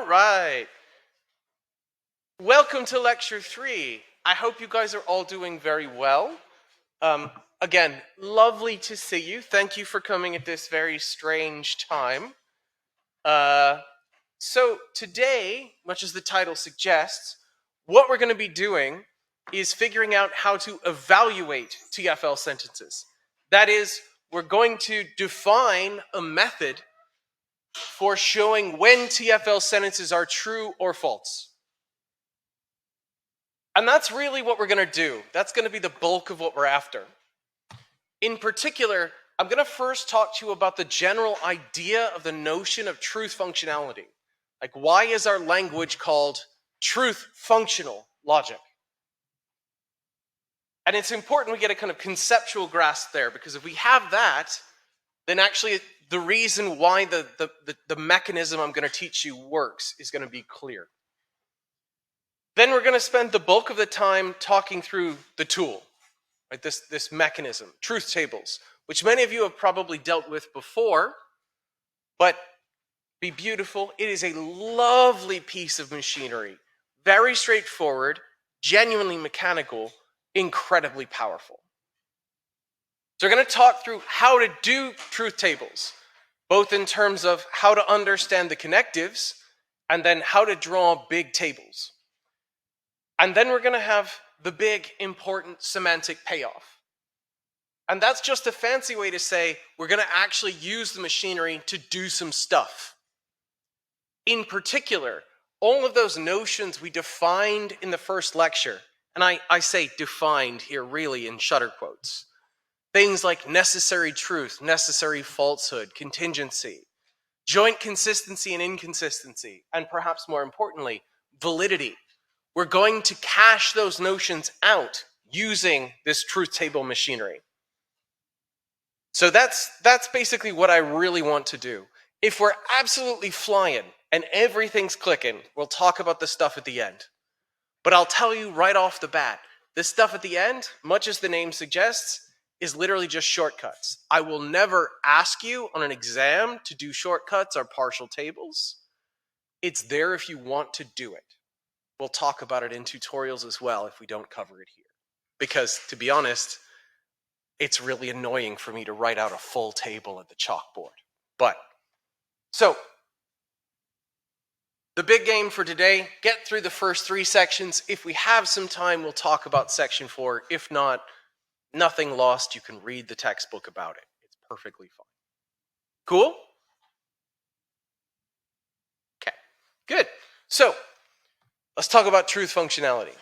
All right. Welcome to Lecture 3. I hope you guys are all doing very well. Again, lovely to see you. Thank you for coming at this very strange time. So today, much as the title suggests, what we're going to be doing is figuring out how to evaluate TFL sentences. That is, we're going to define a method for showing when TFL sentences are true or false. And that's really what we're going to do. That's going to be the bulk of what we're after. In particular, I'm going to first talk to you about the general idea of the notion of truth functionality. Like, why is our language called truth functional logic? And it's important we get a kind of conceptual grasp there, because if we have that, then actually the reason why the mechanism I'm going to teach you works is going to be clear. Then we're going to spend the bulk of the time talking through the tool, right? This mechanism, truth tables, which many of you have probably dealt with before, but be beautiful. It is a lovely piece of machinery, very straightforward, genuinely mechanical, incredibly powerful. So we're going to talk through how to do truth tables, both in terms of how to understand the connectives and then how to draw big tables. And then we're going to have the big, important semantic payoff. And that's just a fancy way to say we're going to actually use the machinery to do some stuff. In particular, all of those notions we defined in the first lecture, and I say defined here really in shutter quotes, things like necessary truth, necessary falsehood, contingency, joint consistency and inconsistency, and perhaps more importantly, validity. We're going to cash those notions out using this truth table machinery. So that's basically what I really want to do. If we're absolutely flying and everything's clicking, we'll talk about the stuff at the end. But I'll tell you right off the bat, this stuff at the end, much as the name suggests, is literally just shortcuts. I will never ask you on an exam to do shortcuts or partial tables. It's there if you want to do it. We'll talk about it in tutorials as well if we don't cover it here. Because, to be honest, it's really annoying for me to write out a full table at the chalkboard. So, the big game for today, get through the first 3 sections. If we have some time, we'll talk about section 4. If not, nothing lost. You can read the textbook about it. It's perfectly fine. Cool? Okay, good. So, let's talk about truth functionality.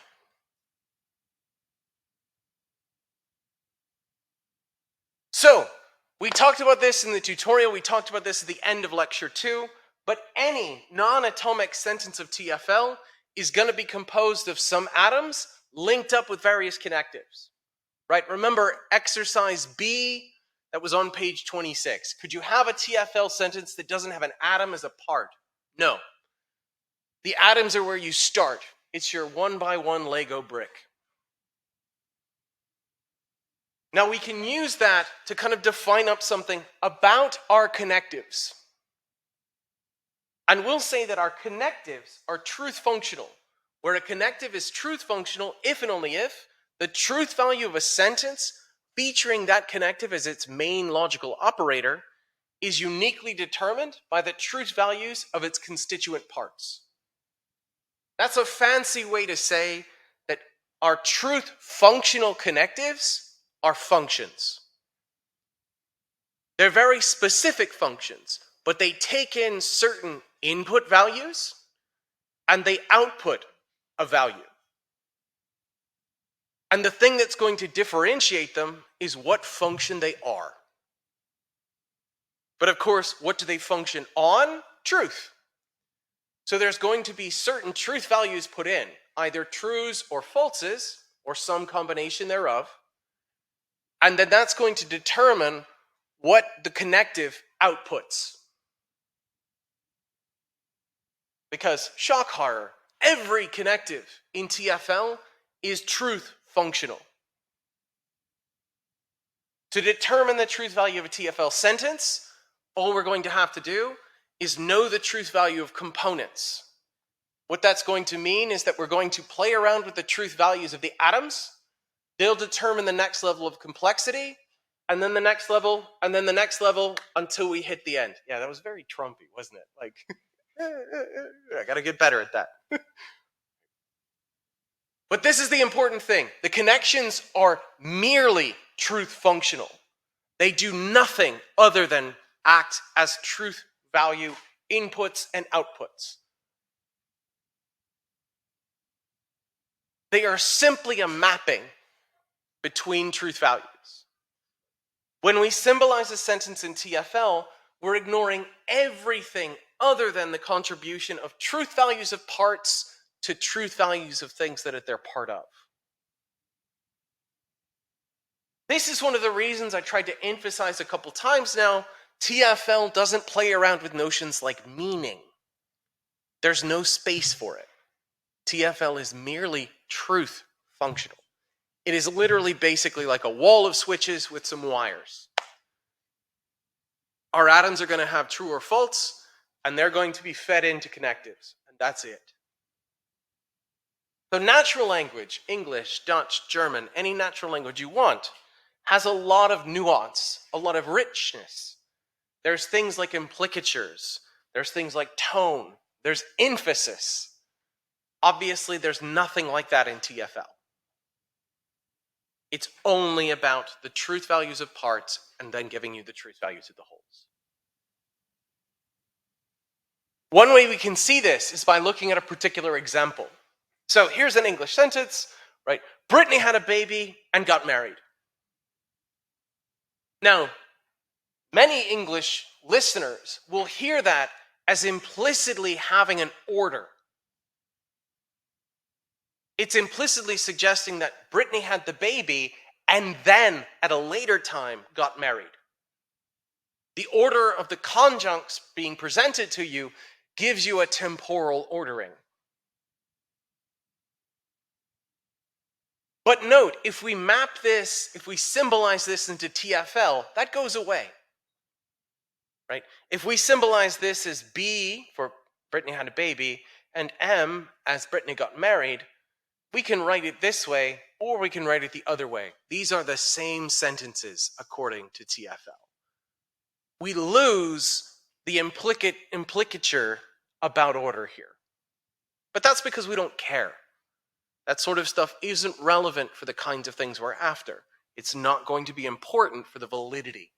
So, we talked about this in the tutorial, we talked about this at the end of lecture 2, but any non-atomic sentence of TFL is going to be composed of some atoms linked up with various connectives. Right? Remember exercise B that was on page 26. Could you have a TFL sentence that doesn't have an atom as a part? No. The atoms are where you start. It's your 1-by-1 Lego brick. Now we can use that to kind of define up something about our connectives. And we'll say that our connectives are truth functional, where a connective is truth functional if and only if the truth value of a sentence featuring that connective as its main logical operator is uniquely determined by the truth values of its constituent parts. That's a fancy way to say that our truth functional connectives are functions. They're very specific functions, but they take in certain input values and they output a value. And the thing that's going to differentiate them is what function they are. But of course, what do they function on? Truth. So there's going to be certain truth values put in, either trues or falses, or some combination thereof. And then that's going to determine what the connective outputs. Because, shock horror, every connective in TFL is truth functional. To determine the truth value of a TFL sentence, all we're going to have to do is know the truth value of components. What that's going to mean is that we're going to play around with the truth values of the atoms. They'll determine the next level of complexity, and then the next level, and then the next level, until we hit the end. Yeah, that was very Trumpy, wasn't it? Like, I gotta get better at that. But this is the important thing. The connections are merely truth functional. They do nothing other than act as truth value inputs and outputs. They are simply a mapping between truth values. When we symbolize a sentence in TFL, we're ignoring everything other than the contribution of truth values of parts to truth values of things that they're part of. This is one of the reasons I tried to emphasize a couple times now, TFL doesn't play around with notions like meaning. There's no space for it. TFL is merely truth functional. It is literally basically like a wall of switches with some wires. Our atoms are going to have true or false, and they're going to be fed into connectives, and that's it. So natural language, English, Dutch, German, any natural language you want, has a lot of nuance, a lot of richness. There's things like implicatures, there's things like tone, there's emphasis. Obviously, there's nothing like that in TFL. It's only about the truth values of parts and then giving you the truth values of the wholes. One way we can see this is by looking at a particular example. So here's an English sentence, right? Brittany had a baby and got married. Now, many English listeners will hear that as implicitly having an order. It's implicitly suggesting that Brittany had the baby and then, at a later time, got married. The order of the conjuncts being presented to you gives you a temporal ordering. But note, if we map this, if we symbolize this into TFL, that goes away. Right? If we symbolize this as B, for Brittany had a baby, and M, as Brittany got married, we can write it this way, or we can write it the other way. These are the same sentences according to TFL. We lose the implicature about order here. But that's because we don't care. That sort of stuff isn't relevant for the kinds of things we're after. It's not going to be important for the validity.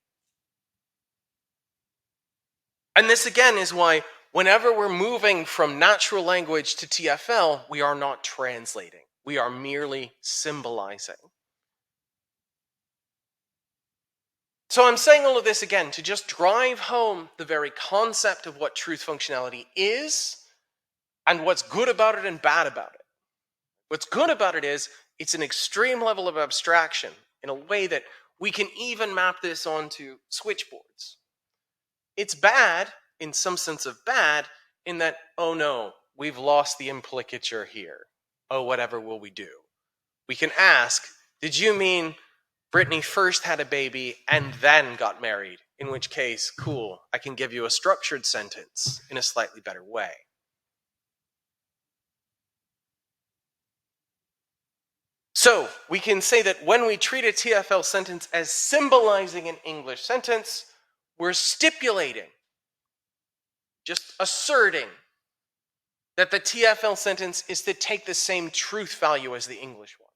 And this again is why whenever we're moving from natural language to TFL, we are not translating. We are merely symbolizing. So I'm saying all of this again to just drive home the very concept of what truth functionality is and what's good about it and bad about it. What's good about it is it's an extreme level of abstraction in a way that we can even map this onto switchboards. It's bad, in some sense of bad, in that, oh no, we've lost the implicature here. Oh, whatever will we do? We can ask, did you mean Brittany first had a baby and then got married? In which case, cool, I can give you a structured sentence in a slightly better way. So, we can say that when we treat a TFL sentence as symbolizing an English sentence, we're stipulating, just asserting, that the TFL sentence is to take the same truth value as the English one.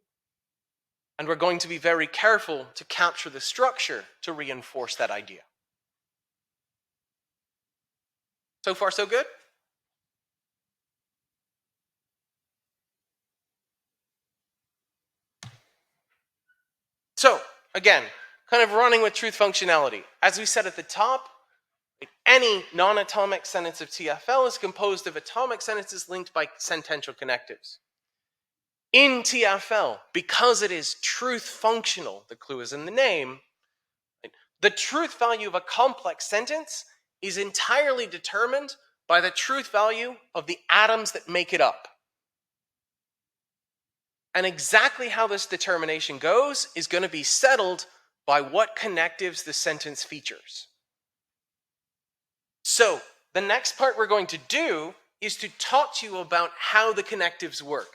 And we're going to be very careful to capture the structure to reinforce that idea. So far, so good? So, again, kind of running with truth functionality. As we said at the top, any non-atomic sentence of TFL is composed of atomic sentences linked by sentential connectives. In TFL, because it is truth functional, the clue is in the name, the truth value of a complex sentence is entirely determined by the truth value of the atoms that make it up. And exactly how this determination goes is going to be settled by what connectives the sentence features. So, the next part we're going to do is to talk to you about how the connectives work.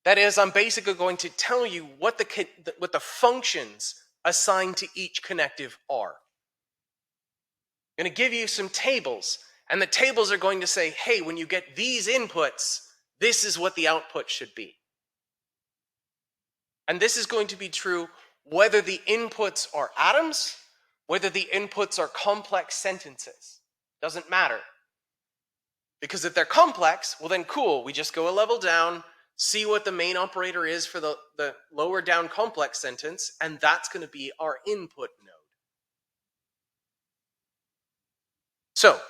That is, I'm basically going to tell you what the functions assigned to each connective are. I'm going to give you some tables, and the tables are going to say, hey, when you get these inputs, this is what the output should be. And this is going to be true whether the inputs are atoms, whether the inputs are complex sentences. Doesn't matter. Because if they're complex, well then cool, we just go a level down, see what the main operator is for the lower down complex sentence, and that's going to be our input node. So,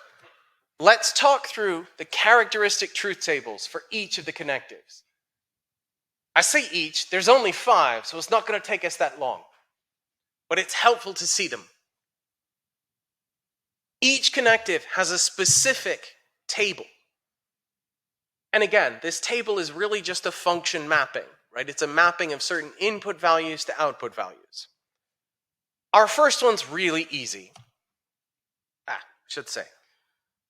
let's talk through the characteristic truth tables for each of the connectives. I say each, there's only 5, so it's not going to take us that long. But it's helpful to see them. Each connective has a specific table. And again, this table is really just a function mapping, right? It's a mapping of certain input values to output values. Our first one's really easy.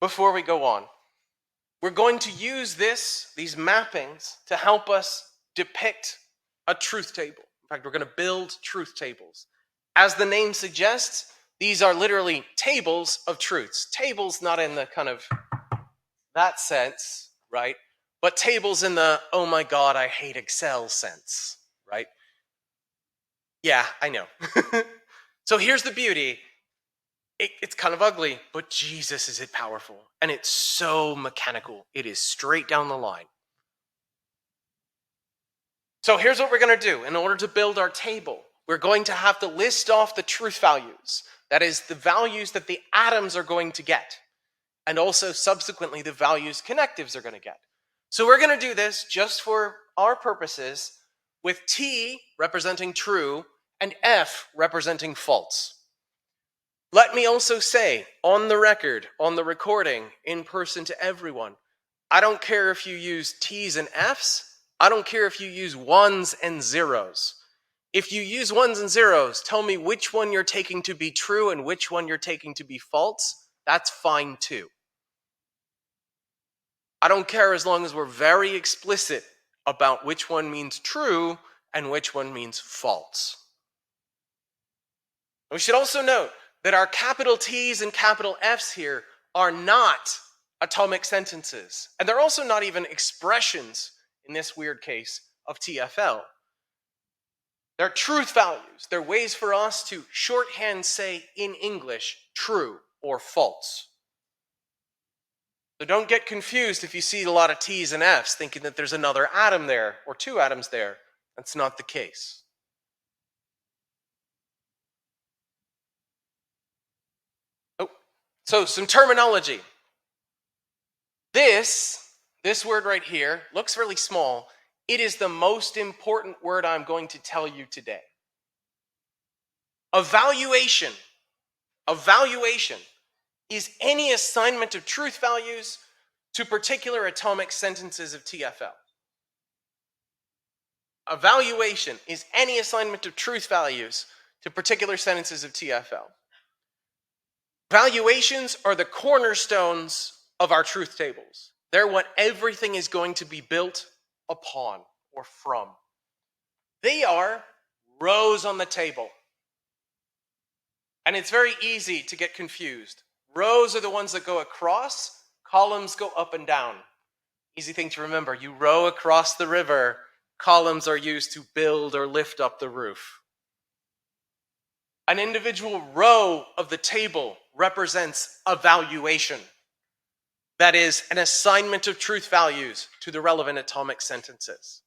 Before we go on, we're going to use these mappings to help us depict a truth table. In fact, we're going to build truth tables. As the name suggests, these are literally tables of truths. Tables not in the kind of that sense, right? But tables in the, oh my God, I hate Excel sense, right? Yeah, I know. So here's the beauty. It's kind of ugly, but Jesus, is it powerful. And it's so mechanical. It is straight down the line. So here's what we're going to do. In order to build our table, we're going to have to list off the truth values. That is, the values that the atoms are going to get. And also, subsequently, the values connectives are going to get. So we're going to do this just for our purposes with T representing true and F representing false. Let me also say, on the record, on the recording, in person to everyone, I don't care if you use T's and F's. I don't care if you use 1s and 0s. If you use 1s and 0s, tell me which one you're taking to be true and which one you're taking to be false. That's fine too. I don't care as long as we're very explicit about which one means true and which one means false. We should also note that our capital T's and capital F's here are not atomic sentences. And they're also not even expressions, in this weird case, of TFL. They're truth values. They're ways for us to shorthand say in English, true or false. So don't get confused if you see a lot of T's and F's thinking that there's another atom there or 2 atoms there. That's not the case. So some terminology. This word right here looks really small. It is the most important word I'm going to tell you today. Evaluation. Evaluation is any assignment of truth values to particular atomic sentences of TFL. Evaluation is any assignment of truth values to particular sentences of TFL. Valuations are the cornerstones of our truth tables. They're what everything is going to be built upon or from. They are rows on the table. And it's very easy to get confused. Rows are the ones that go across, columns go up and down. Easy thing to remember. You row across the river, columns are used to build or lift up the roof. An individual row of the table represents a valuation. That is, an assignment of truth values to the relevant atomic sentences.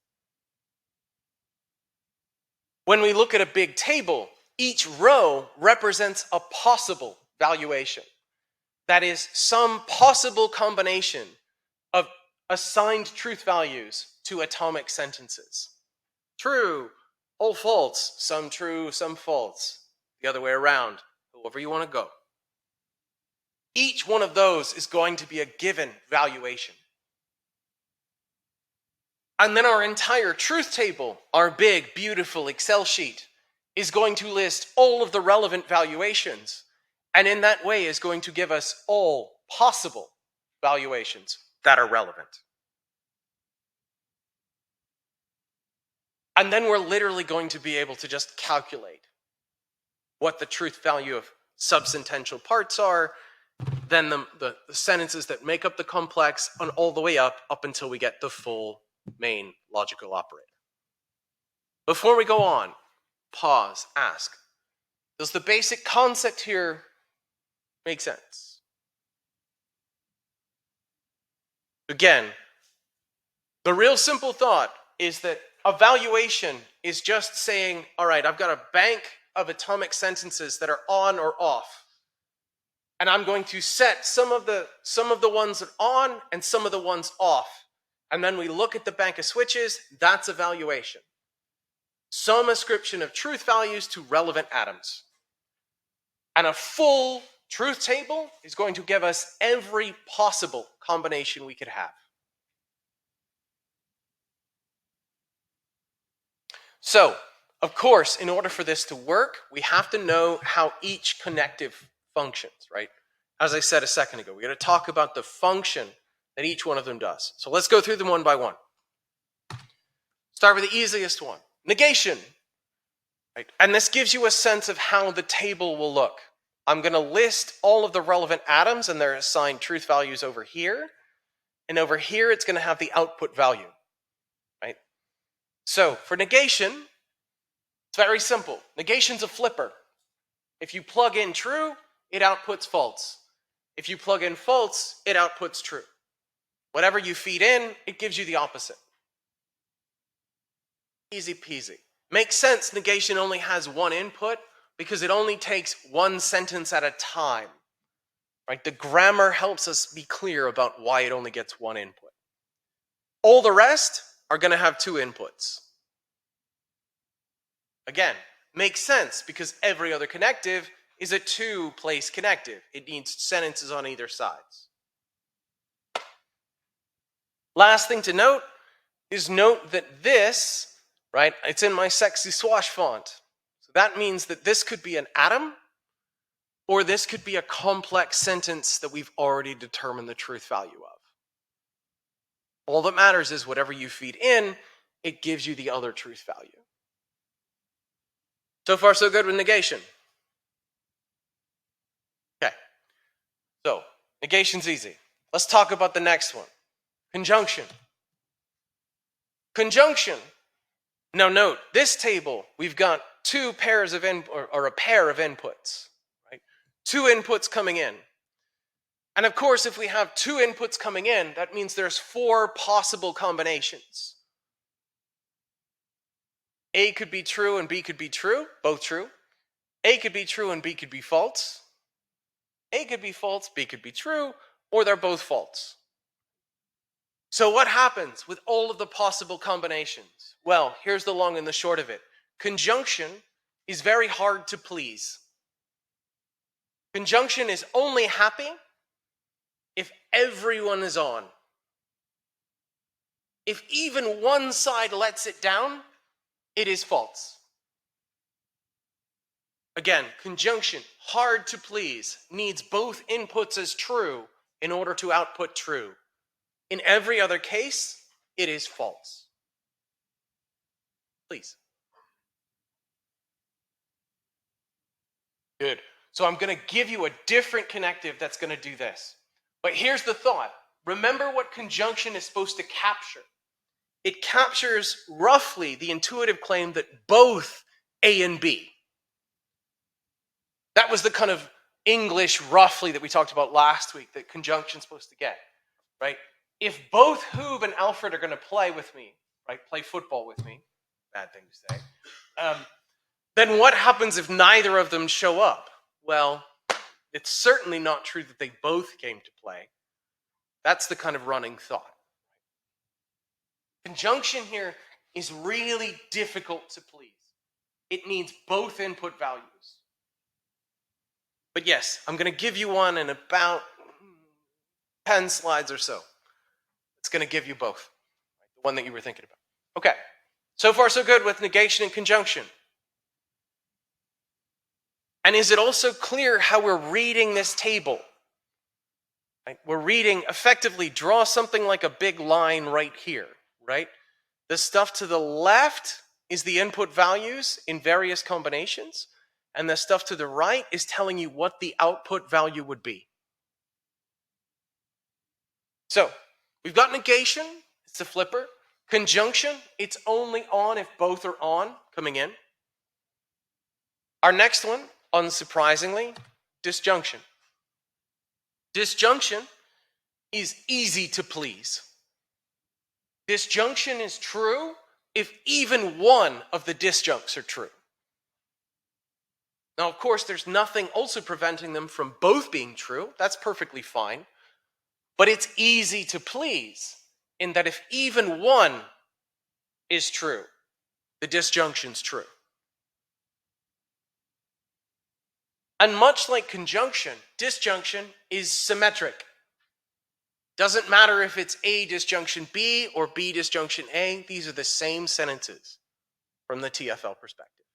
When we look at a big table, each row represents a possible valuation. That is, some possible combination of assigned truth values to atomic sentences. True, all false, some true, some false. The other way around, however you want to go. Each one of those is going to be a given valuation. And then our entire truth table, our big, beautiful Excel sheet, is going to list all of the relevant valuations, and in that way is going to give us all possible valuations that are relevant. And then we're literally going to be able to just calculate what the truth value of subsentential parts are, then the sentences that make up the complex, and all the way up until we get the full main logical operator. Before we go on, pause, ask, does the basic concept here make sense? Again, the real simple thought is that a valuation is just saying, all right, I've got a bank of atomic sentences that are on or off. And I'm going to set some of the ones on and some of the ones off. And then we look at the bank of switches, that's a valuation. Some ascription of truth values to relevant atoms. And a full truth table is going to give us every possible combination we could have. So, of course, in order for this to work, we have to know how each connective functions, right? As I said a second ago, we're going to talk about the function that each one of them does. So let's go through them one by one. Start with the easiest one, negation. Right? And this gives you a sense of how the table will look. I'm going to list all of the relevant atoms and their assigned truth values over here. And over here, it's going to have the output value. Right? So for negation, it's very simple. Negation's a flipper. If you plug in true, it outputs false. If you plug in false, it outputs true. Whatever you feed in, it gives you the opposite. Easy peasy. Makes sense, negation only has one input because it only takes one sentence at a time. Right? The grammar helps us be clear about why it only gets one input. All the rest are going to have two inputs. Again, makes sense because every other connective is a two-place connective. It needs sentences on either sides. Last thing to note is note that this, right, it's in my sexy swash font. So that means that this could be an atom or this could be a complex sentence that we've already determined the truth value of. All that matters is whatever you feed in, it gives you the other truth value. So far, so good with negation. Okay. So, negation's easy. Let's talk about the next one. Conjunction. Conjunction. Now note, this table, we've got two pairs of or a pair of inputs. Right? Two inputs coming in. And of course, if we have two inputs coming in, that means there's four possible combinations. A could be true and B could be true, both true. A could be true and B could be false. A could be false, B could be true, or they're both false. So what happens with all of the possible combinations? Well, here's the long and the short of it. Conjunction is very hard to please. Conjunction is only happy if everyone is on. If even one side lets it down, it is false. Again, conjunction, hard to please, needs both inputs as true in order to output true. In every other case, it is false. Please. Good. So I'm going to give you a different connective that's going to do this. But here's the thought. Remember what conjunction is supposed to capture. It captures roughly the intuitive claim that both A and B. That was the kind of English roughly that we talked about last week that conjunction's supposed to get, right? If both Hoob and Alfred are going to play with me, right, play football with me, bad thing to say, then what happens if neither of them show up? Well, it's certainly not true that they both came to play. That's the kind of running thought. Conjunction here is really difficult to please. It needs both input values. But yes, I'm going to give you one in about 10 slides or so. It's going to give you both. The one that you were thinking about. Okay. So far so good with negation and conjunction. And is it also clear how we're reading this table? Right? We're reading, effectively draw something like a big line right here, right? The stuff to the left is the input values in various combinations, and the stuff to the right is telling you what the output value would be. So, we've got negation, it's the flipper. Conjunction, it's only on if both are on coming in. Our next one, unsurprisingly, disjunction. Disjunction is easy to please. Disjunction is true if even one of the disjuncts are true. Now, of course, there's nothing also preventing them from both being true. That's perfectly fine. But it's easy to please in that if even one is true, the disjunction's true. And much like conjunction, disjunction is symmetric. Doesn't matter if it's A disjunction B or B disjunction A, these are the same sentences from the TFL perspective.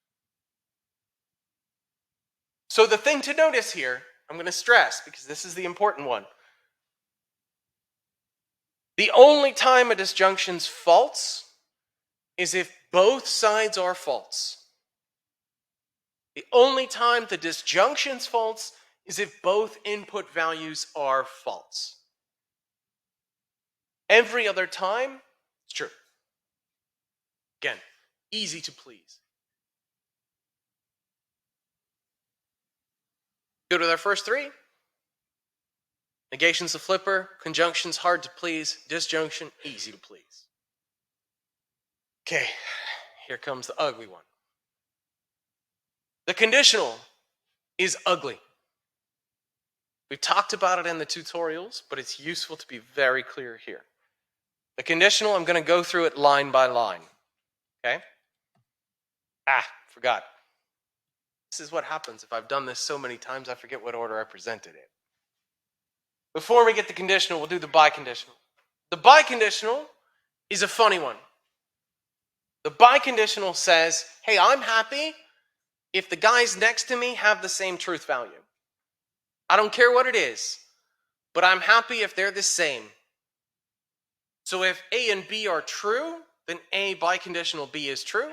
So the thing to notice here, I'm going to stress because this is the important one. The only time a disjunction's false is if both sides are false. The only time the disjunction's false is if both input values are false. Every other time, it's true. Again, easy to please. Go to their first three. Negation's the flipper, conjunction's hard to please, disjunction, easy to please. Okay, here comes the ugly one. The conditional is ugly. We've talked about it in the tutorials, but it's useful to be very clear here. The conditional, I'm going to go through it line by line. Okay? Forgot. This is what happens if I've done this so many times, I forget what order I presented it. Before we get the conditional, we'll do the biconditional. The biconditional is a funny one. The biconditional says, hey, I'm happy if the guys next to me have the same truth value. I don't care what it is, but I'm happy if they're the same. So if A and B are true, then A biconditional B is true.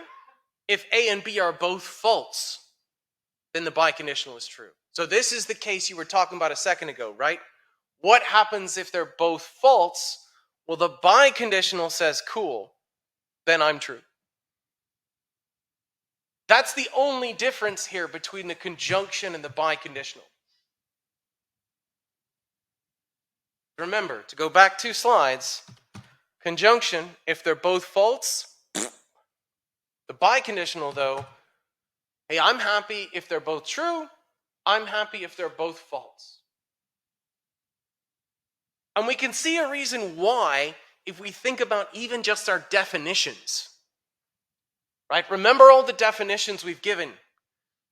If A and B are both false, then the biconditional is true. So this is the case you were talking about a second ago, right? What happens if they're both false? Well, the biconditional says, cool, then I'm true. That's the only difference here between the conjunction and the biconditional. Remember, to go back 2 slides, conjunction, if they're both false. The biconditional, though, hey, I'm happy if they're both true. I'm happy if they're both false. And we can see a reason why if we think about even just our definitions. Right? Remember all the definitions we've given.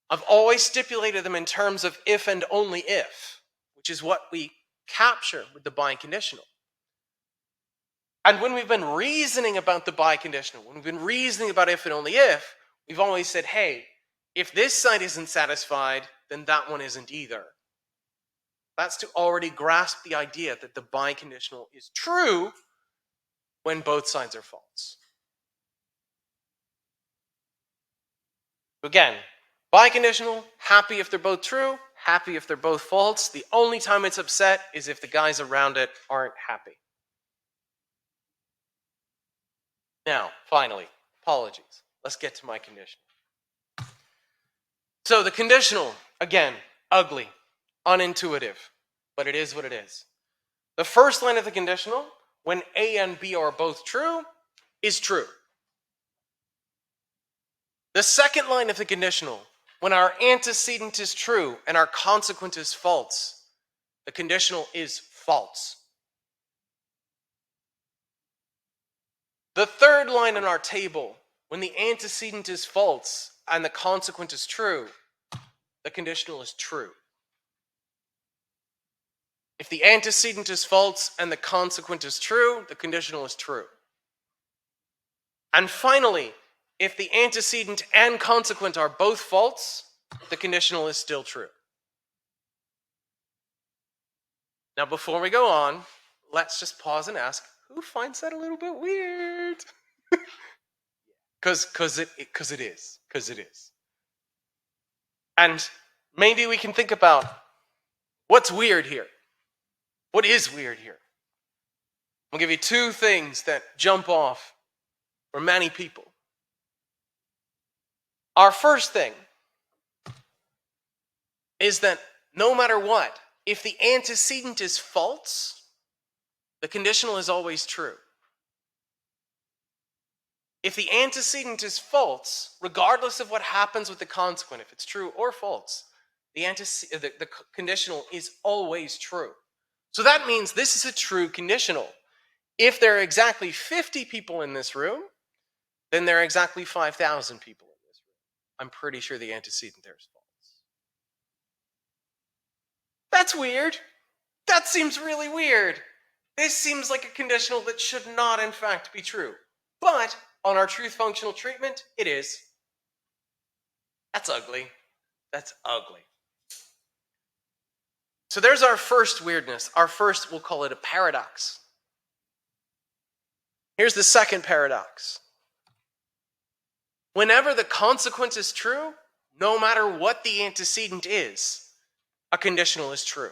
I've always stipulated them in terms of if and only if, which is what we capture with the biconditional. And when we've been reasoning about the biconditional, when we've been reasoning about if and only if, we've always said, hey, if this side isn't satisfied, then that one isn't either. That's to already grasp the idea that the biconditional is true when both sides are false. Again, biconditional, happy if they're both true, happy if they're both false. The only time it's upset is if the guys around it aren't happy. Now, finally, apologies. Let's get to my conditional. So the conditional, again, ugly, unintuitive, but it is what it is. The first line of the conditional, when A and B are both true, is true. The second line of the conditional, when our antecedent is true and our consequent is false, the conditional is false. The third line in our table, when the antecedent is false and the consequent is true, the conditional is true. If the antecedent is false and the consequent is true, the conditional is true. And finally, if the antecedent and consequent are both false, the conditional is still true. Now, before we go on, let's just pause and ask, who finds that a little bit weird? Because it is. And maybe we can think about what's weird here. What is weird here? I'll give you two things that jump off for many people. Our first thing is that no matter what, if the antecedent is false, the conditional is always true. If the antecedent is false, regardless of what happens with the consequent, if it's true or false, the conditional is always true. So that means this is a true conditional. If there are exactly 50 people in this room, then there are exactly 5,000 people in this room. I'm pretty sure the antecedent there is false. That's weird. That seems really weird. This seems like a conditional that should not, in fact, be true. But on our truth functional treatment, it is. That's ugly. That's ugly. So there's our first weirdness. Our first, we'll call it a paradox. Here's the second paradox. Whenever the consequence is true, no matter what the antecedent is, a conditional is true.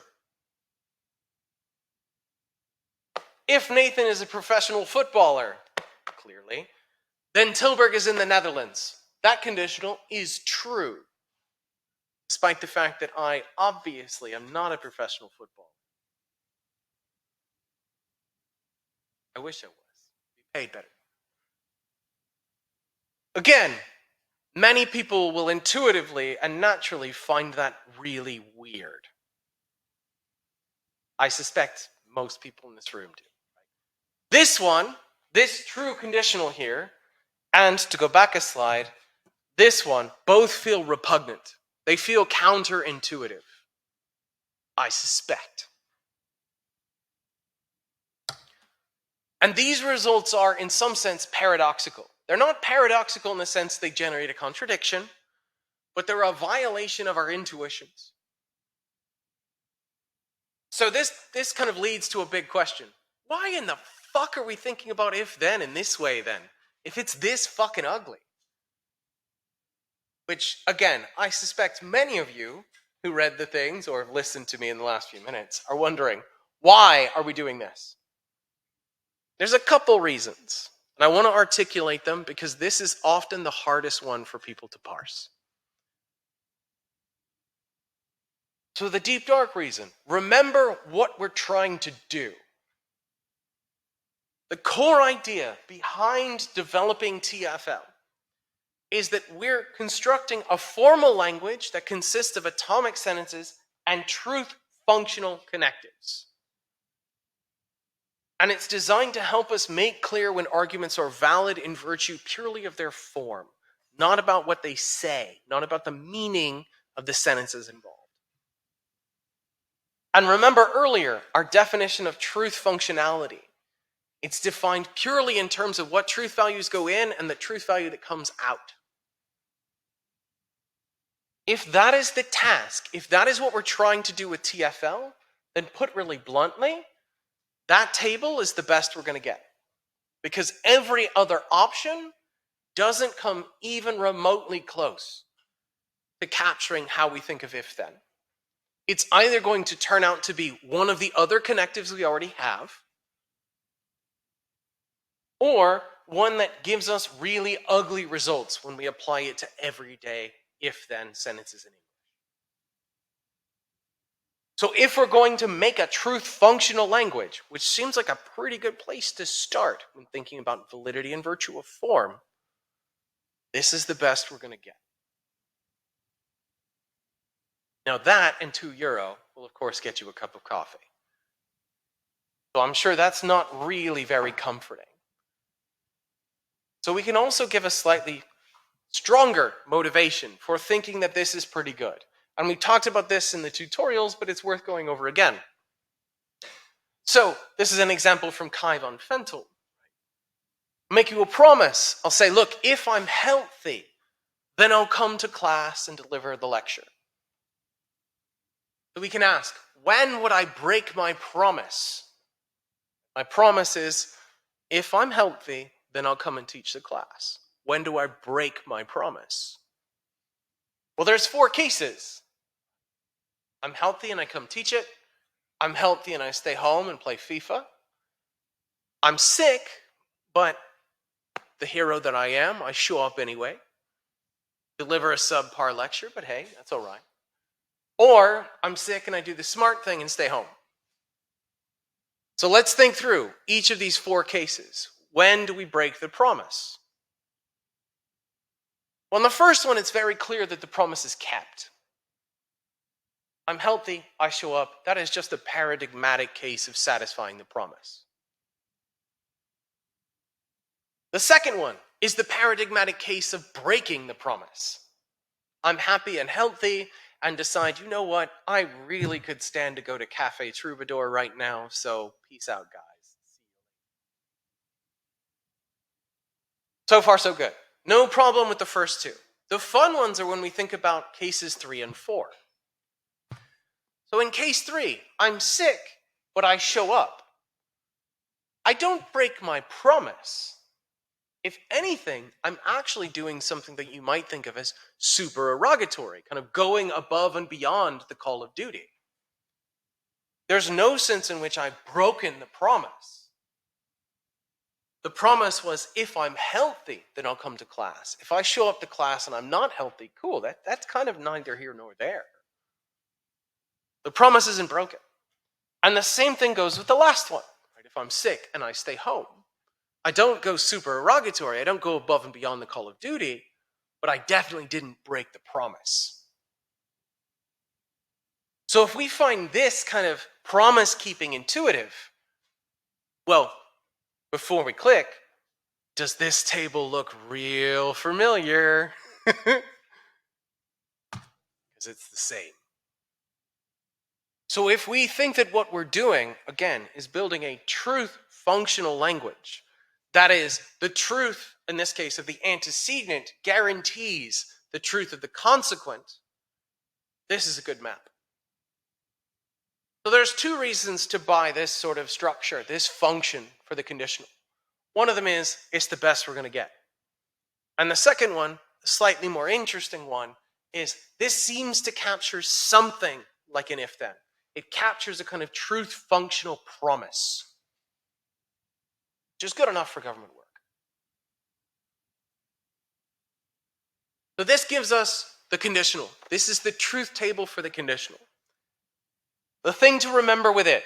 If Nathan is a professional footballer, clearly, then Tilburg is in the Netherlands. That conditional is true, despite the fact that I obviously am not a professional footballer. I wish I was. Be paid better. Again, many people will intuitively and naturally find that really weird. I suspect most people in this room do. This one, this true conditional here, and to go back a slide, this one, both feel repugnant. They feel counterintuitive, I suspect. And these results are, in some sense, paradoxical. They're not paradoxical in the sense they generate a contradiction, but they're a violation of our intuitions. So this kind of leads to a big question. Why in the fuck are we thinking about if then in this way then? If it's this fucking ugly? Which, again, I suspect many of you who read the things or have listened to me in the last few minutes are wondering, why are we doing this? There's a couple reasons, and I want to articulate them because this is often the hardest one for people to parse. So the deep dark reason, remember what we're trying to do. The core idea behind developing TFL is that we're constructing a formal language that consists of atomic sentences and truth functional connectives. And it's designed to help us make clear when arguments are valid in virtue purely of their form, not about what they say, not about the meaning of the sentences involved. And remember earlier, our definition of truth functionality. It's defined purely in terms of what truth values go in and the truth value that comes out. If that is the task, if that is what we're trying to do with TFL, then put really bluntly, that table is the best we're going to get. Because every other option doesn't come even remotely close to capturing how we think of if then. It's either going to turn out to be one of the other connectives we already have, or one that gives us really ugly results when we apply it to everyday if-then sentences in English. So if we're going to make a truth functional language, which seems like a pretty good place to start when thinking about validity and virtue of form, this is the best we're going to get. Now that and €2 will of course get you a cup of coffee. So I'm sure that's not really very comforting. So we can also give a slightly stronger motivation for thinking that this is pretty good. And we talked about this in the tutorials, but it's worth going over again. So this is an example from Kai von Fentel. I'll make you a promise. I'll say, look, if I'm healthy, then I'll come to class and deliver the lecture. So we can ask, when would I break my promise? My promise is, if I'm healthy, then I'll come and teach the class. When do I break my promise? Well, there's 4 cases. I'm healthy and I come teach it. I'm healthy and I stay home and play FIFA. I'm sick, but the hero that I am, I show up anyway. Deliver a subpar lecture, but hey, that's all right. Or I'm sick and I do the smart thing and stay home. So let's think through each of these 4 cases. When do we break the promise? Well, in the first one, it's very clear that the promise is kept. I'm healthy, I show up. That is just a paradigmatic case of satisfying the promise. The second one is the paradigmatic case of breaking the promise. I'm happy and healthy and decide, you know what, I really could stand to go to Cafe Troubadour right now, so peace out, guys. So far, so good. No problem with the first 2. The fun ones are when we think about cases 3 and 4. So in case 3, I'm sick, but I show up. I don't break my promise. If anything, I'm actually doing something that you might think of as supererogatory, kind of going above and beyond the call of duty. There's no sense in which I've broken the promise. The promise was, if I'm healthy, then I'll come to class. If I show up to class and I'm not healthy, cool, that's kind of neither here nor there. The promise isn't broken. And the same thing goes with the last one. Right? If I'm sick and I stay home, I don't go supererogatory. I don't go above and beyond the call of duty, but I definitely didn't break the promise. So if we find this kind of promise-keeping intuitive, well, before we click, does this table look real familiar? Because it's the same. So if we think that what we're doing, again, is building a truth-functional language, that is, the truth, in this case, of the antecedent guarantees the truth of the consequent, this is a good map. So there's 2 reasons to buy this sort of structure, this function for the conditional. One of them is, it's the best we're going to get. And the second one, a slightly more interesting one, is this seems to capture something like an if-then. It captures a kind of truth-functional promise, which is good enough for government work. So this gives us the conditional. This is the truth table for the conditional. The thing to remember with it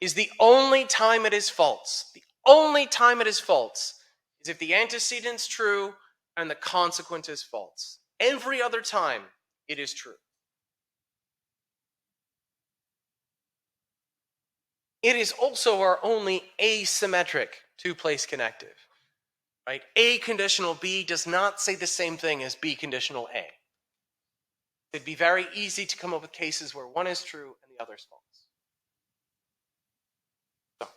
is the only time it is false. The only time it is false is if the antecedent's true and the consequent is false. Every other time, it is true. It is also our only asymmetric 2-place connective. Right? A conditional B does not say the same thing as B conditional A. It'd be very easy to come up with cases where one is true and the other is false. So,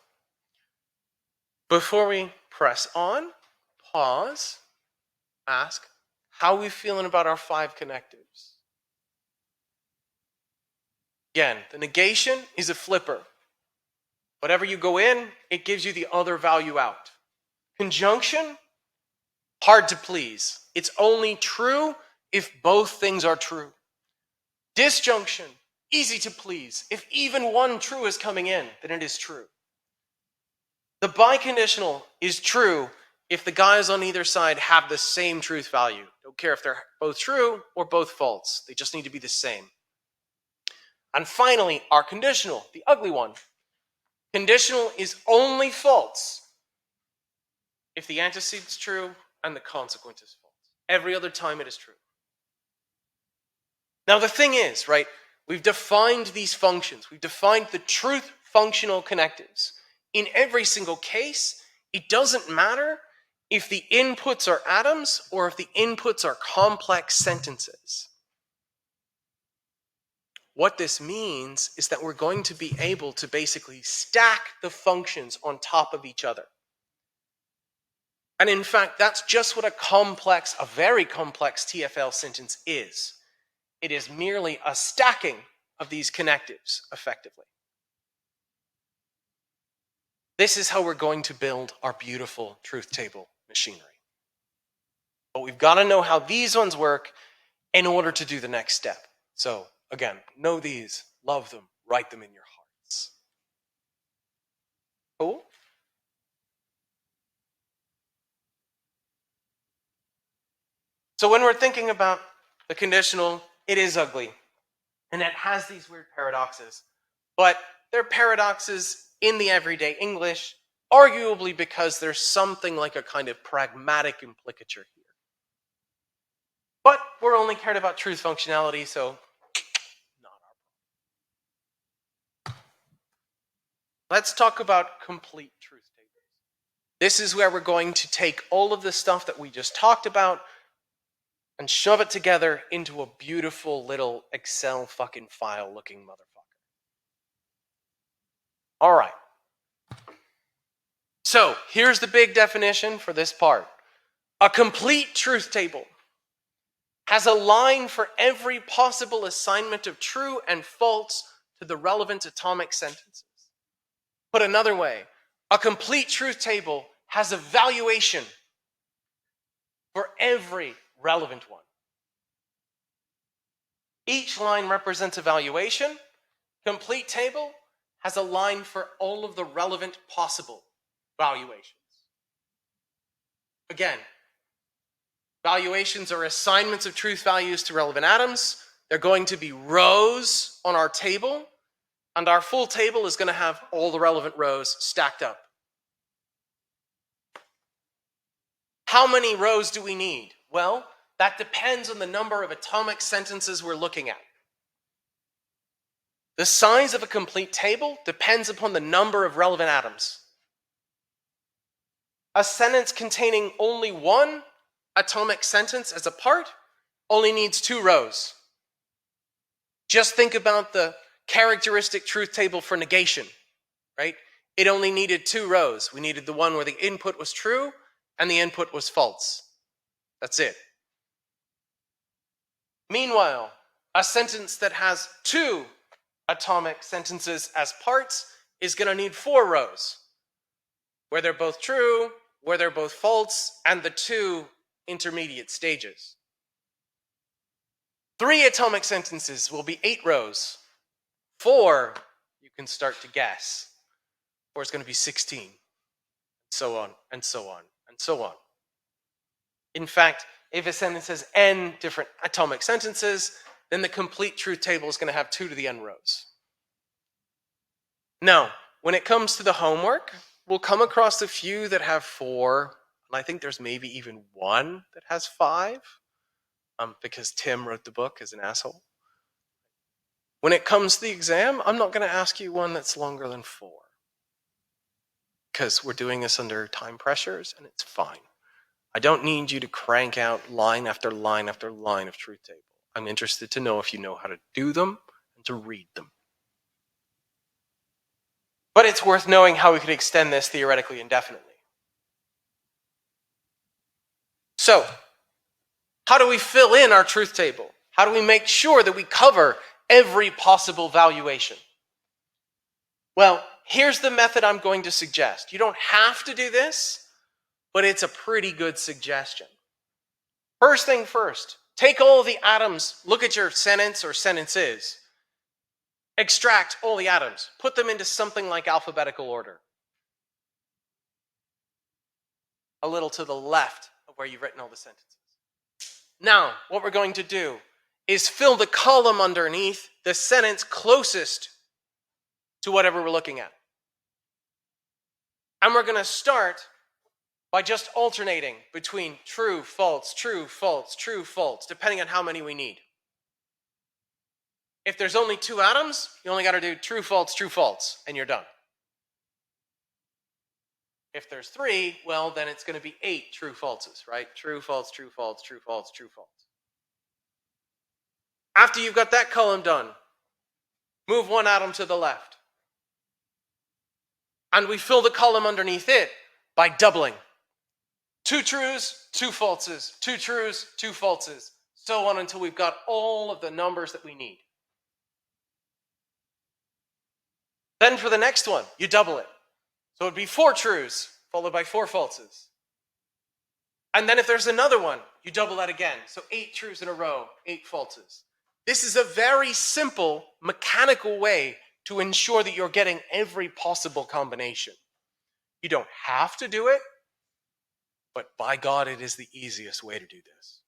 before we press on, pause, ask, how are we feeling about our 5 connectives? Again, the negation is a flipper. Whatever you go in, it gives you the other value out. Conjunction, hard to please. It's only true if both things are true. Disjunction, easy to please. If even one true is coming in, then it is true. The biconditional is true if the guys on either side have the same truth value. Don't care if they're both true or both false. They just need to be the same. And finally, our conditional, the ugly one. Conditional is only false if the antecedent is true and the consequent is false. Every other time it is true. Now the thing is, right, we've defined these functions. We've defined the truth functional connectives. In every single case, it doesn't matter if the inputs are atoms or if the inputs are complex sentences. What this means is that we're going to be able to basically stack the functions on top of each other. And in fact, that's just what a very complex TFL sentence is. It is merely a stacking of these connectives, effectively. This is how we're going to build our beautiful truth table machinery. But we've got to know how these ones work in order to do the next step. So, again, know these, love them, write them in your hearts. Cool? So when we're thinking about the conditional, it is ugly. And it has these weird paradoxes. But they're paradoxes in the everyday English, arguably because there's something like a kind of pragmatic implicature here. But we're only cared about truth functionality, so not our problem. Let's talk about complete truth tables. This is where we're going to take all of the stuff that we just talked about and shove it together into a beautiful little Excel fucking file looking motherfucker. All right. So here's the big definition for this part. A complete truth table has a line for every possible assignment of true and false to the relevant atomic sentences. Put another way, a complete truth table has a valuation for every relevant one. Each line represents a valuation. Complete table has a line for all of the relevant possible valuations. Again, valuations are assignments of truth values to relevant atoms. They're going to be rows on our table, and our full table is going to have all the relevant rows stacked up. How many rows do we need? Well, that depends on the number of atomic sentences we're looking at. The size of a complete table depends upon the number of relevant atoms. A sentence containing only one atomic sentence as a part only needs 2 rows. Just think about the characteristic truth table for negation, right? It only needed 2 rows. We needed the one where the input was true and the input was false. That's it. Meanwhile, a sentence that has 2 atomic sentences as parts is going to need 4 rows, where they're both true, where they're both false, and the 2 intermediate stages. 3 atomic sentences will be 8 rows. 4, you can start to guess. 4 is going to be 16. So on, and so on, and so on. In fact, if a sentence has n different atomic sentences, then the complete truth table is going to have 2 to the n rows. Now, when it comes to the homework, we'll come across a few that have 4, and I think there's maybe even 1 that has 5, because Tim wrote the book as an asshole. When it comes to the exam, I'm not going to ask you one that's longer than 4, because we're doing this under time pressures, and it's fine. I don't need you to crank out line after line after line of truth table. I'm interested to know if you know how to do them and to read them. But it's worth knowing how we could extend this theoretically indefinitely. So, how do we fill in our truth table? How do we make sure that we cover every possible valuation? Well, here's the method I'm going to suggest. You don't have to do this, but it's a pretty good suggestion. First thing first, take all the atoms, look at your sentence or sentences, extract all the atoms, put them into something like alphabetical order. A little to the left of where you've written all the sentences. Now, what we're going to do is fill the column underneath the sentence closest to whatever we're looking at. And we're going to start by just alternating between true, false, true, false, true, false, depending on how many we need. If there's only 2 atoms, you only got to do true, false, and you're done. If there's 3, well, then it's going to be 8 true falses, right? True, false, true, false, true, false, true, false. After you've got that column done, move 1 atom to the left. And we fill the column underneath it by doubling. 2 trues, 2 falses, 2 trues, 2 falses, so on until we've got all of the numbers that we need. Then for the next one, you double it. So it'd be 4 trues followed by 4 falses. And then if there's another one, you double that again. So 8 trues in a row, 8 falses. This is a very simple mechanical way to ensure that you're getting every possible combination. You don't have to do it, but by God, it is the easiest way to do this.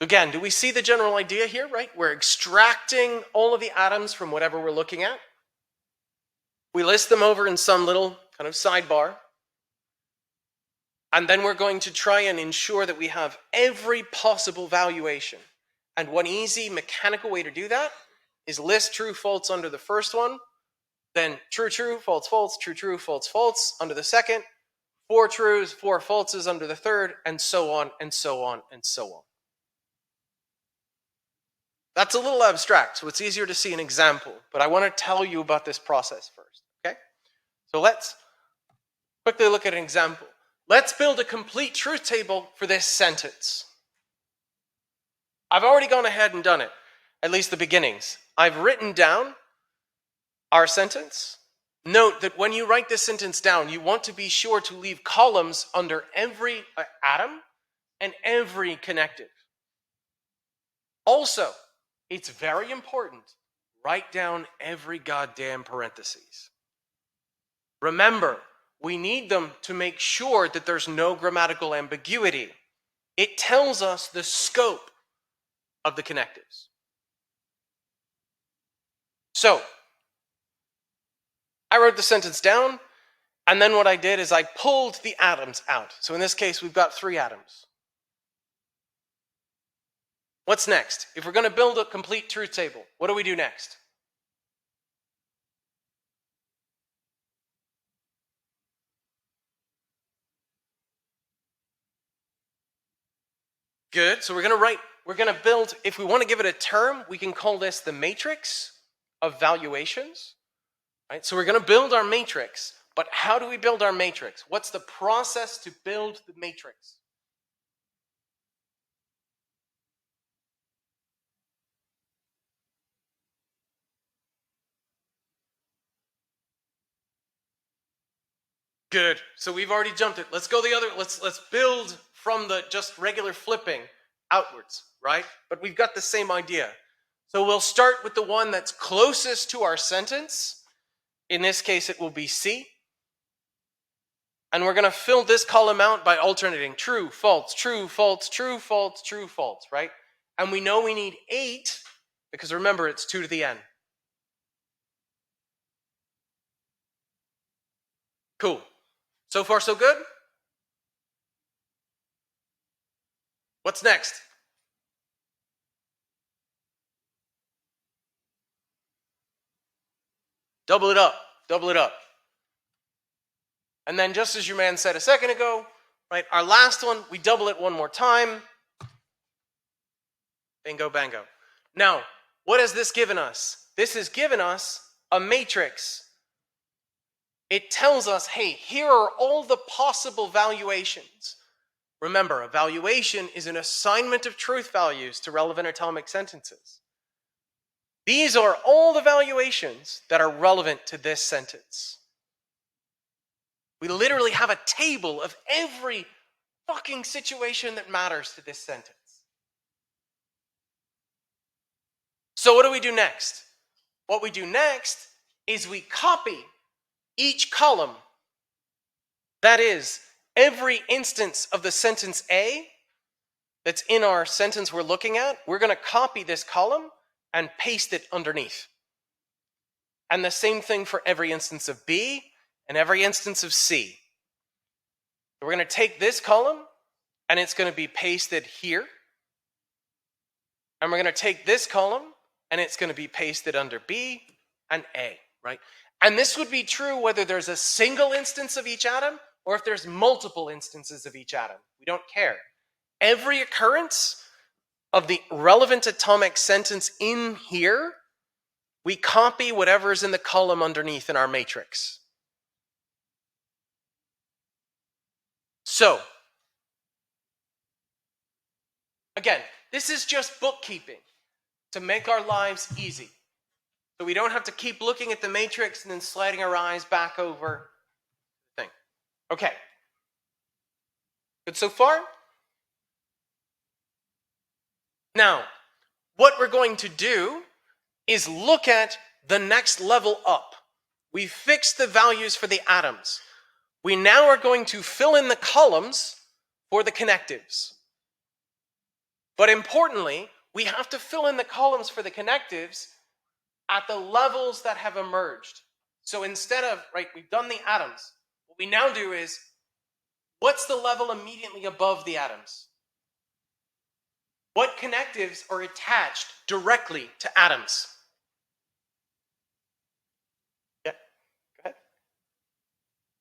Again, do we see the general idea here, right? We're extracting all of the atoms from whatever we're looking at. We list them over in some little kind of sidebar. And then we're going to try and ensure that we have every possible valuation. And one easy mechanical way to do that is list true, false under the first one, then true, true, false, false, true, true, false, false under the second, 4 trues, 4 falses under the third, and so on, and so on, and so on. That's a little abstract, so it's easier to see an example, but I want to tell you about this process first, okay? So let's quickly look at an example. Let's build a complete truth table for this sentence. I've already gone ahead and done it, at least the beginnings. I've written down our sentence. Note that when you write this sentence down, you want to be sure to leave columns under every atom and every connective. Also, it's very important, write down every goddamn parentheses. Remember, we need them to make sure that there's no grammatical ambiguity. It tells us the scope of the connectives. So, I wrote the sentence down, and then what I did is I pulled the atoms out. So in this case, we've got 3 atoms. What's next? If we're going to build a complete truth table, what do we do next? Good. So we're going to build, if we want to give it a term, we can call this the matrix of valuations. Right? So we're going to build our matrix, but how do we build our matrix? What's the process to build the matrix? Good. So we've already jumped it. Let's go the other. Let's build from the just regular flipping outwards, right? But we've got the same idea. So we'll start with the one that's closest to our sentence. In this case, it will be C. And we're going to fill this column out by alternating true, false, true, false, true, false, true, false, right? And we know we need 8 because remember, it's 2 to the n. Cool. So far, so good? What's next? Double it up. Double it up. And then just as your man said a second ago, right, our last one, we double it one more time. Bingo, bango. Now, what has this given us? This has given us a matrix. It tells us, hey, here are all the possible valuations. Remember, a valuation is an assignment of truth values to relevant atomic sentences. These are all the valuations that are relevant to this sentence. We literally have a table of every fucking situation that matters to this sentence. So what do we do next? What we do next is we copy each column. That is, every instance of the sentence A that's in our sentence we're looking at, we're going to copy this column and paste it underneath. And the same thing for every instance of B and every instance of C. We're going to take this column and it's going to be pasted here. And we're going to take this column and it's going to be pasted under B and A, right? And this would be true whether there's a single instance of each atom or if there's multiple instances of each atom. We don't care. Every occurrence of the relevant atomic sentence in here, we copy whatever is in the column underneath in our matrix. So, Again, this is just bookkeeping to make our lives easy. So we don't have to keep looking at the matrix and then sliding our eyes back over the thing. Okay. Good so far? Now, what we're going to do is look at the next level up. We fixed the values for the atoms. We now are going to fill in the columns for the connectives. But importantly, we have to fill in the columns for the connectives at the levels that have emerged. So instead of, right, we've done the atoms. What we now do is, what's the level immediately above the atoms? What connectives are attached directly to atoms? Yeah, go ahead.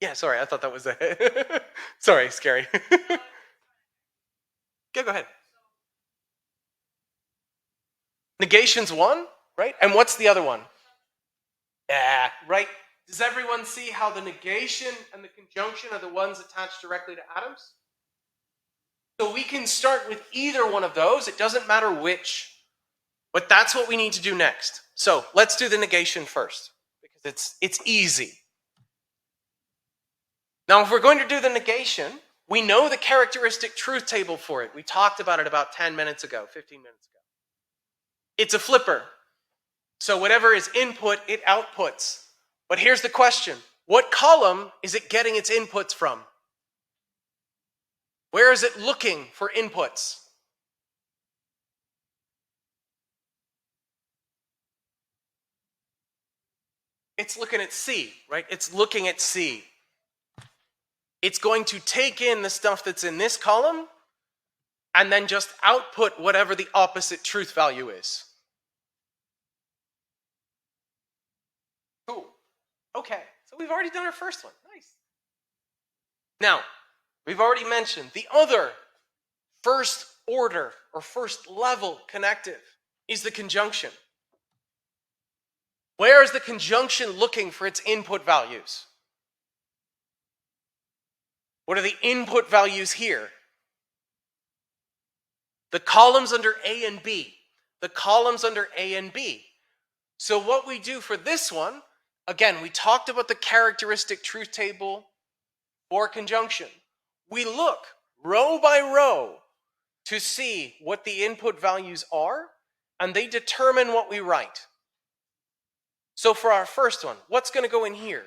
Yeah, sorry, I thought that was a... Sorry, scary. Yeah, go ahead. Negation's one, right? And what's the other one? Yeah, right? Does everyone see how the negation and the conjunction are the ones attached directly to atoms? So we can start with either one of those. It doesn't matter which. But that's what we need to do next. So let's do the negation first, because it's easy. Now, if we're going to do the negation, we know the characteristic truth table for it. We talked about it about 10 minutes ago, 15 minutes ago. It's a flipper. So whatever is input, it outputs. But here's the question. What column is it getting its inputs from? Where is it looking for inputs? It's looking at C, right? It's looking at C. It's going to take in the stuff that's in this column and then just output whatever the opposite truth value is. Cool. Okay, so we've already done our first one. Nice. Now, we've already mentioned the other first order or first level connective is the conjunction. Where is the conjunction looking for its input values? What are the input values here? The columns under A and B. The columns under A and B. So what we do for this one, again, we talked about the characteristic truth table for conjunction. We look row by row to see what the input values are, and they determine what we write. So for our first one, what's going to go in here?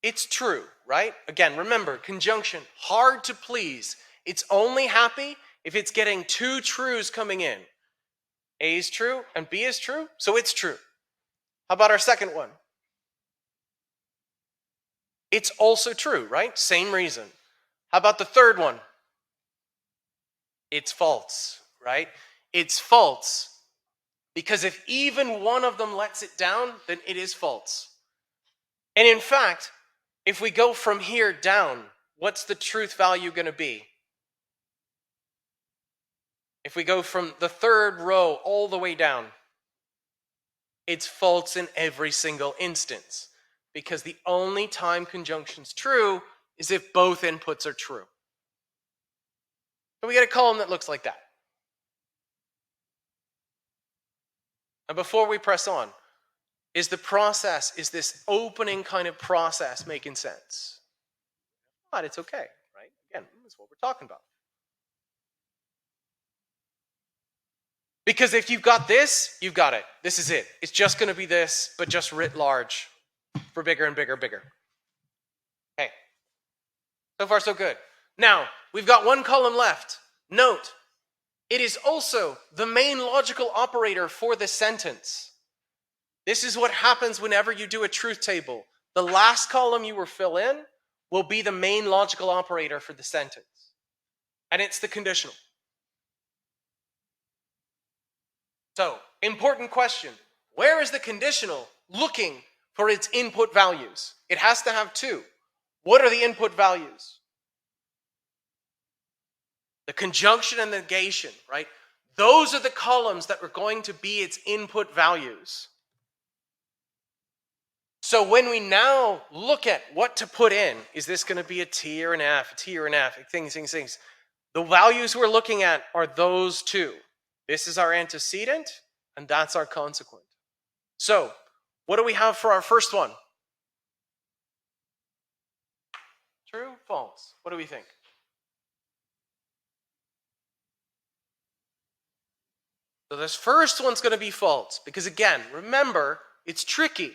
It's true, right? Again, remember, conjunction, hard to please. It's only happy if it's getting two trues coming in. A is true and B is true, so it's true. How about our second one? It's also true, right? Same reason. How about the third one? It's false, right? It's false because if even one of them lets it down, then it is false. And in fact, if we go from here down, what's the truth value going to be? If we go from the third row all the way down, it's false in every single instance, because the only time conjunction's true is if both inputs are true. So we get a column that looks like that. And before we press on, is this opening kind of process making sense? But it's okay, right? Again, that's what we're talking about. Because if you've got this, you've got it. This is it. It's just going to be this, but just writ large for bigger and bigger, bigger. Okay. So far, so good. Now, we've got one column left. Note, it is also the main logical operator for the sentence. This is what happens whenever you do a truth table. The last column you will fill in will be the main logical operator for the sentence. And it's the conditional. So, important question. Where is the conditional looking for its input values? It has to have two. What are the input values? The conjunction and the negation, right? Those are the columns that are going to be its input values. So when we now look at what to put in, is this going to be a T or an F, a T or an F, things. The values we're looking at are those two. This is our antecedent, and that's our consequent. So, what do we have for our first one? True, false? What do we think? So this first one's going to be false, because again, remember, it's tricky.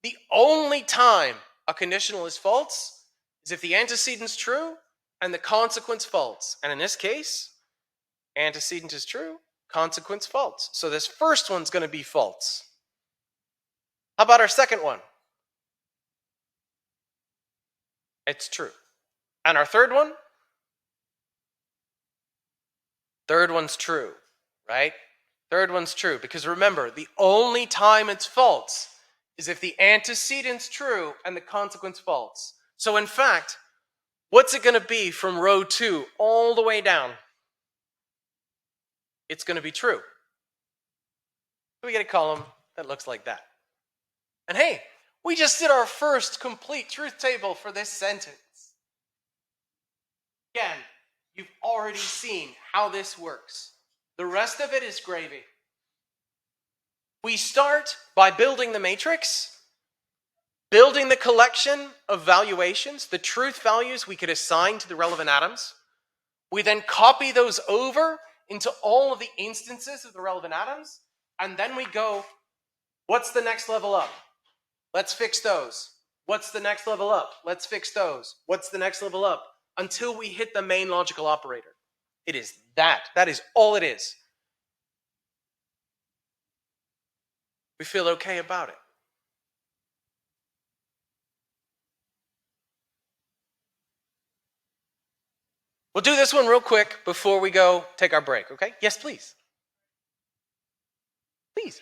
The only time a conditional is false is if the antecedent's true and the consequence false. And in this case, antecedent is true, consequence false. So this first one's going to be false. How about our second one? It's true. And our third one? Third one's true, right? Third one's true, because remember, the only time it's false is if the antecedent's true and the consequence false. So in fact, what's it going to be from row 2 all the way down? It's going to be true. So we get a column that looks like that. And hey, we just did our first complete truth table for this sentence. Again, you've already seen how this works. The rest of it is gravy. We start by building the matrix, building the collection of valuations, the truth values we could assign to the relevant atoms. We then copy those over into all of the instances of the relevant atoms, and then we go, what's the next level up? Let's fix those. What's the next level up? Let's fix those. What's the next level up? Until we hit the main logical operator. It is that. That is all it is. We feel okay about it. We'll do this one real quick before we go take our break, okay? Yes, please. Please.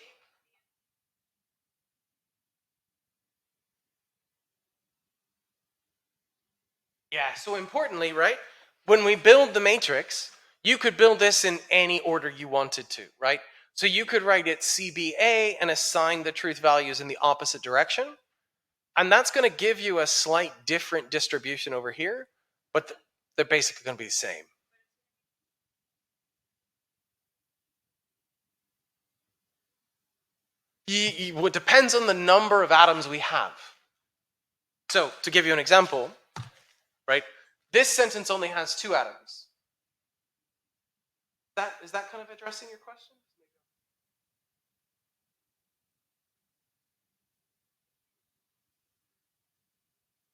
Yeah, so importantly, right? When we build the matrix, you could build this in any order you wanted to, right? So you could write it CBA and assign the truth values in the opposite direction. And that's going to give you a slight different distribution over here, but they're basically going to be the same. It depends on the number of atoms we have. So to give you an example, right? This sentence only has 2 atoms. Is that kind of addressing your question?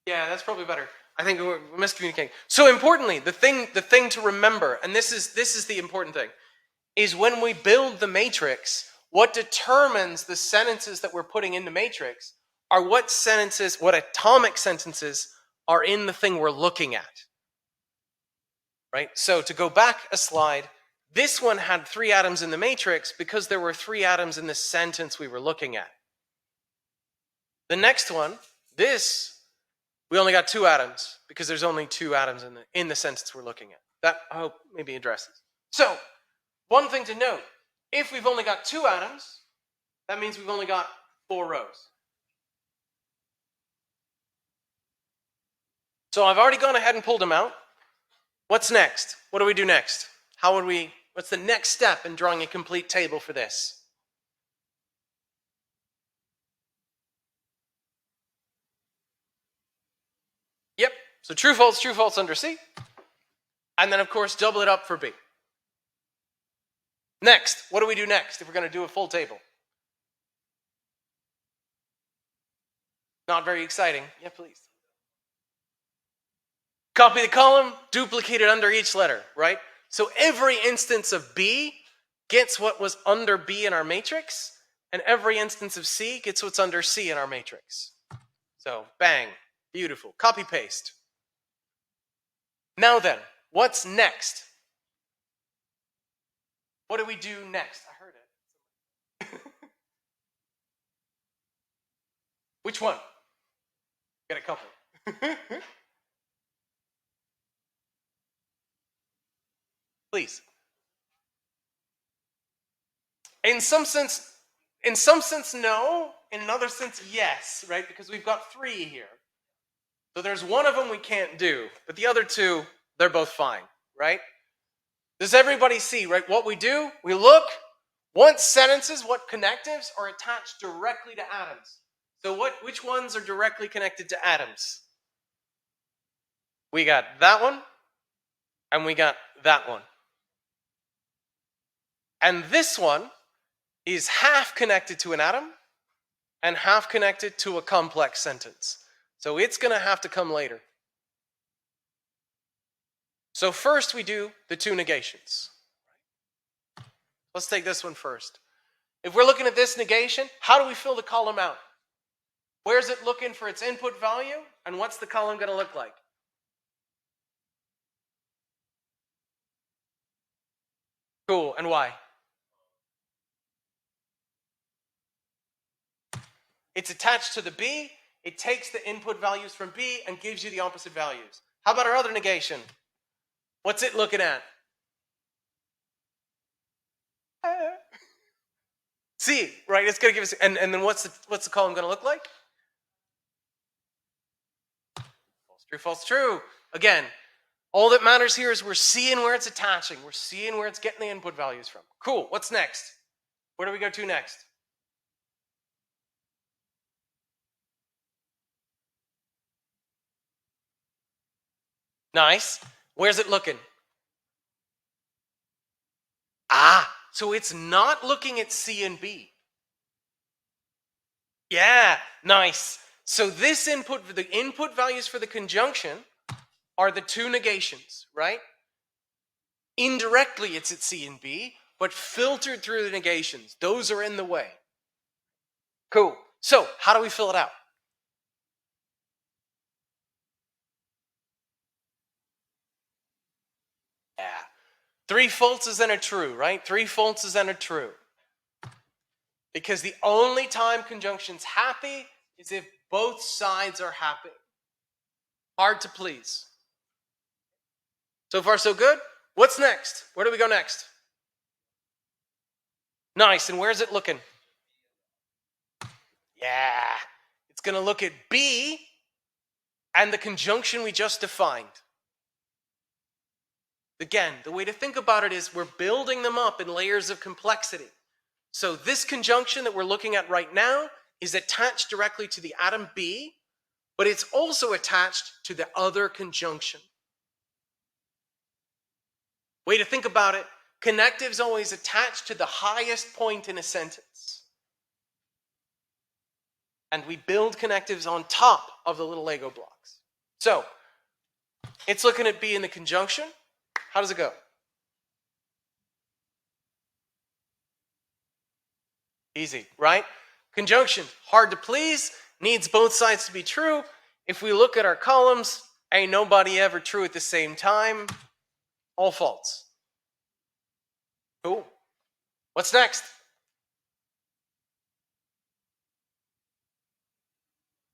Yeah, that's probably better. I think we're miscommunicating. So importantly, the thing to remember, and this is the important thing, is when we build the matrix, what determines the sentences that we're putting in the matrix are what atomic sentences are in the thing we're looking at. Right? So to go back a slide, this one had 3 atoms in the matrix because there were 3 atoms in the sentence we were looking at. The next one, we only got 2 atoms because there's only 2 atoms in the sentence we're looking at. That, I hope, maybe addresses. So, one thing to note, if we've only got 2 atoms, that means we've only got 4 rows. So I've already gone ahead and pulled them out. What's next? What do we do next? What's the next step in drawing a complete table for this? Yep, so true, false under C. And then, of course, double it up for B. Next, what do we do next if we're going to do a full table? Not very exciting. Yeah, please. Copy the column, duplicate it under each letter, right? So every instance of B gets what was under B in our matrix, and every instance of C gets what's under C in our matrix. So, bang. Beautiful. Copy, paste. Now then, what's next? What do we do next? I heard it. Which one? Got a couple. Please. In some sense, no. In another sense, yes, right? Because we've got 3 here. So there's one of them we can't do, but the other 2, they're both fine, right? Does everybody see, right? What we do, we look, what sentences, what connectives are attached directly to atoms. So which ones are directly connected to atoms? We got that one, and we got that one. And this one is half connected to an atom and half connected to a complex sentence. So it's going to have to come later. So first we do the two negations. Let's take this one first. If we're looking at this negation, how do we fill the column out? Where's it looking for its input value? And what's the column going to look like? Cool. And why? It's attached to the B. It takes the input values from B and gives you the opposite values. How about our other negation? What's it looking at? C, right? It's going to give us, and then what's the column going to look like? False, true, false, true. Again, all that matters here is we're seeing where it's attaching. We're seeing where it's getting the input values from. Cool. What's next? Where do we go to next? Nice. Where's it looking? So it's not looking at C and B. Yeah, nice. So this input, the input values for the conjunction are the two negations, right? Indirectly it's at C and B, but filtered through the negations. Those are in the way. Cool. So how do we fill it out? Yeah. 3 falses and a true, right? 3 falses and a true. Because the only time conjunction's happy is if both sides are happy. Hard to please. So far, so good? What's next? Where do we go next? Nice. And where's it looking? Yeah. It's going to look at B and the conjunction we just defined. Again, the way to think about it is we're building them up in layers of complexity. So this conjunction that we're looking at right now is attached directly to the atom B, but it's also attached to the other conjunction. Way to think about it, connectives always attached to the highest point in a sentence. And we build connectives on top of the little Lego blocks. So, it's looking at B in the conjunction. How does it go? Easy, right? Conjunction, hard to please, needs both sides to be true. If we look at our columns, ain't nobody ever true at the same time. All false. Cool. What's next?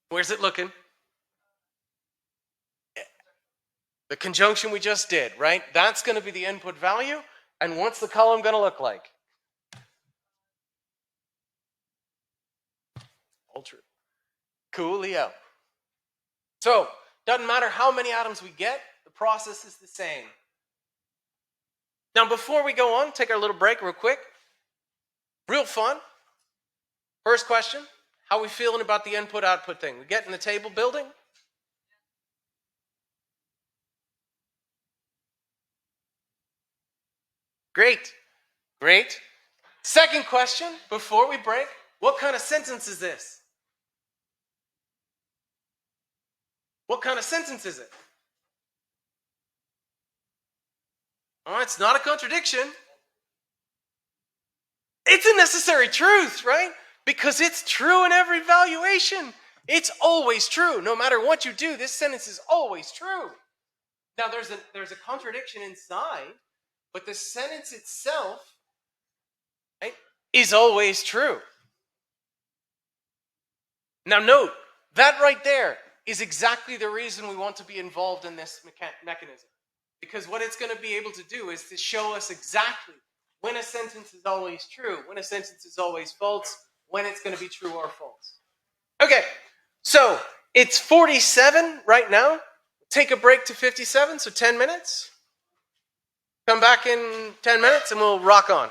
Where's it looking? The conjunction we just did, right? That's going to be the input value. And what's the column going to look like? All true. Coolio. So, doesn't matter how many atoms we get, the process is the same. Now, before we go on, take our little break real quick. Real fun. First question, how are we feeling about the input-output thing? We getting the table building? Great. Great. Second question, before we break, what kind of sentence is this? What kind of sentence is it? Oh, it's not a contradiction. It's a necessary truth, right? Because it's true in every valuation. It's always true. No matter what you do, this sentence is always true. Now, there's a contradiction inside, but the sentence itself, right, is always true. Now, note, that right there is exactly the reason we want to be involved in this mechanism. Because what it's going to be able to do is to show us exactly when a sentence is always true, when a sentence is always false, when it's going to be true or false. Okay, so it's 47 right now. Take a break to 57, so 10 minutes. Come back in 10 minutes and we'll rock on.